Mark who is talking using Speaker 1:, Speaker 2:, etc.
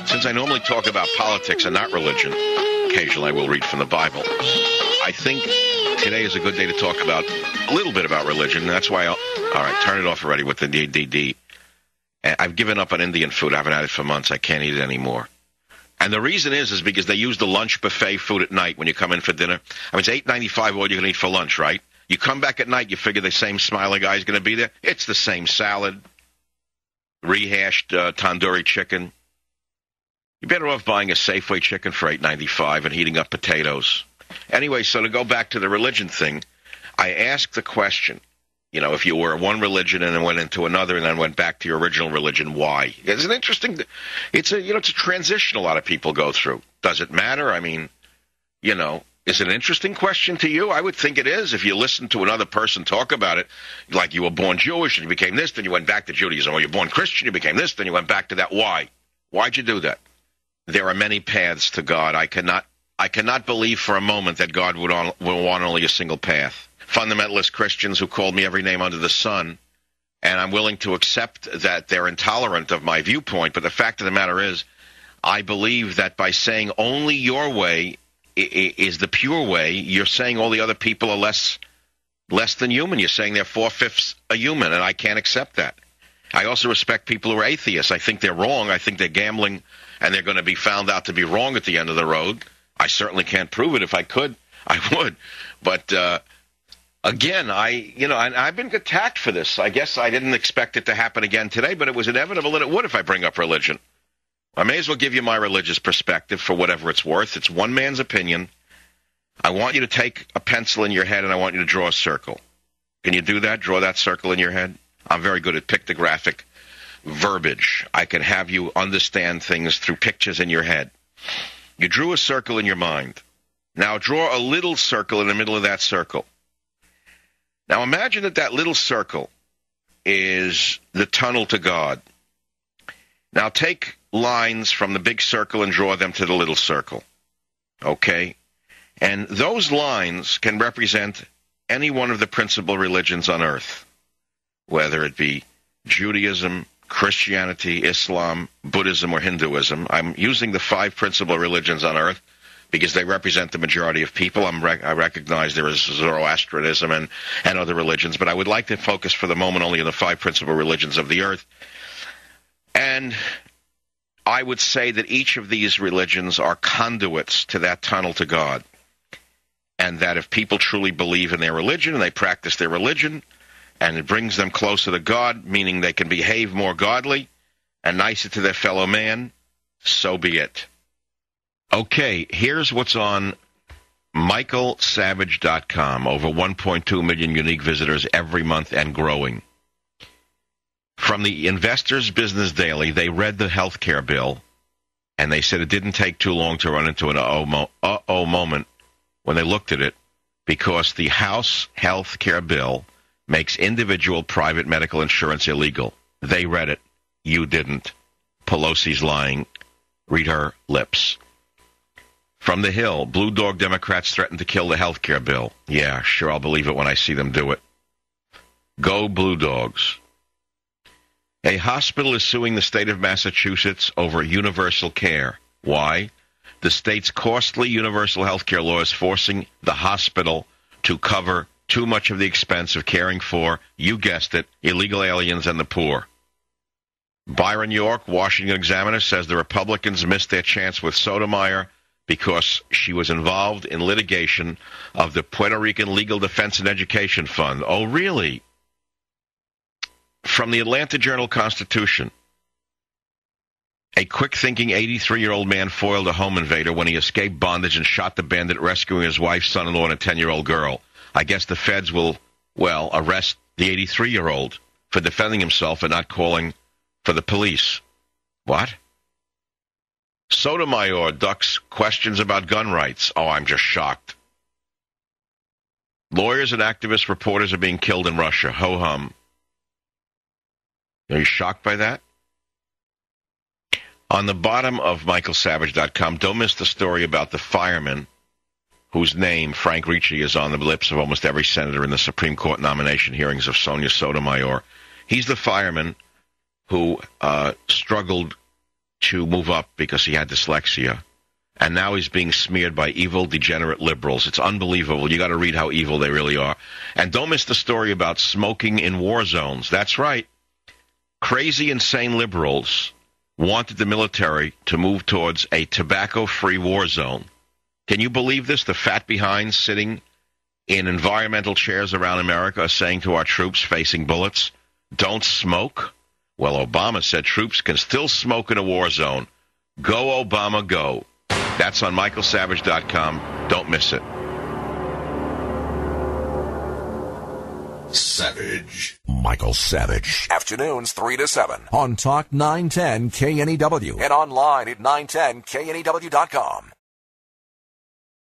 Speaker 1: Since I normally talk about politics and not religion, occasionally I will read from the Bible. I think today is a good day to talk about a little bit about religion. That's why all right, turn it off already with the DDD. I've given up on Indian food. I haven't had it for months. I can't eat it anymore. And the reason is because they use the lunch buffet food at night when you come in for dinner. I mean, it's $8.95 all you can eat for lunch, right? You come back at night, you figure the same smiling guy is going to be there. It's the same salad, rehashed tandoori chicken. You're better off buying a Safeway chicken for $8.95 and heating up potatoes. Anyway, so to go back to the religion thing, I asked the question, if you were one religion and then went into another and then went back to your original religion, why? It's an interesting, it's a transition a lot of people go through. Does it matter? I mean, is it an interesting question to you? I would think it is if you listen to another person talk about it, like you were born Jewish and you became this, then you went back to Judaism, or you're born Christian, you became this, then you went back to that. Why? Why'd you do that? There are many paths to God. I cannot believe for a moment that God would want only a single path. Fundamentalist Christians who called me every name under the sun, and I'm willing to accept that they're intolerant of my viewpoint, but the fact of the matter is, I believe that by saying only your way is the pure way, you're saying all the other people are less than human. You're saying they're 4/5 a human, and I can't accept that. I also respect people who are atheists. I think they're wrong. I think they're gambling, and they're going to be found out to be wrong at the end of the road. I certainly can't prove it. If I could, I would. But again, I've been attacked for this. I guess I didn't expect it to happen again today, but it was inevitable that it would if I bring up religion. I may as well give you my religious perspective for whatever it's worth. It's one man's opinion. I want you to take a pencil in your head, and I want you to draw a circle. Can you do that? Draw that circle in your head? I'm very good at pictographic verbiage. I can have you understand things through pictures in your head. You drew a circle in your mind. Now draw a little circle in the middle of that circle. Now imagine that little circle is the tunnel to God. Now take lines from the big circle and draw them to the little circle. Okay? And those lines can represent any one of the principal religions on earth, whether it be Judaism, Christianity, Islam, Buddhism, or Hinduism. I'm using the 5 principal religions on earth because they represent the majority of people. I recognize there is Zoroastrianism and other religions, but I would like to focus for the moment only on the 5 principal religions of the earth. And I would say that each of these religions are conduits to that tunnel to God, and that if people truly believe in their religion and they practice their religion, and it brings them closer to God, meaning they can behave more godly and nicer to their fellow man, so be it. Okay, here's what's on michaelsavage.com. Over 1.2 million unique visitors every month and growing. From the Investors Business Daily, they read the health care bill, and they said it didn't take too long to run into an uh-oh moment when they looked at it, because the House health care bill makes individual private medical insurance illegal. They read it. You didn't. Pelosi's lying. Read her lips. From the Hill, Blue Dog Democrats threaten to kill the health care bill. Yeah, sure, I'll believe it when I see them do it. Go Blue Dogs. A hospital is suing the state of Massachusetts over universal care. Why? The state's costly universal health care law is forcing the hospital to cover too much of the expense of caring for, you guessed it, illegal aliens and the poor. Byron York, Washington Examiner, says the Republicans missed their chance with Sotomayor because she was involved in litigation of the Puerto Rican Legal Defense and Education Fund. Oh, really? From the Atlanta Journal-Constitution, a quick-thinking 83-year-old man foiled a home invader when he escaped bondage and shot the bandit, rescuing his wife, son-in-law, and a 10-year-old girl. I guess the feds will, arrest the 83-year-old for defending himself and not calling for the police. What? Sotomayor ducks questions about gun rights. Oh, I'm just shocked. Lawyers and activist reporters are being killed in Russia. Ho-hum. Are you shocked by that? On the bottom of michaelsavage.com, don't miss the story about the fireman whose name, Frank Ricci, is on the lips of almost every senator in the Supreme Court nomination hearings of Sonia Sotomayor. He's the fireman who struggled to move up because he had dyslexia. And now he's being smeared by evil, degenerate liberals. It's unbelievable. You got to read how evil they really are. And don't miss the story about smoking in war zones. That's right. Crazy, insane liberals wanted the military to move towards a tobacco-free war zone. Can you believe this? The fat behinds sitting in environmental chairs around America are saying to our troops facing bullets, don't smoke. Well, Obama said troops can still smoke in a war zone. Go, Obama, go. That's on michaelsavage.com. Don't miss it.
Speaker 2: Savage. Michael Savage. Afternoons 3 to 7 on Talk 910 KNEW and online at 910KNEW.com.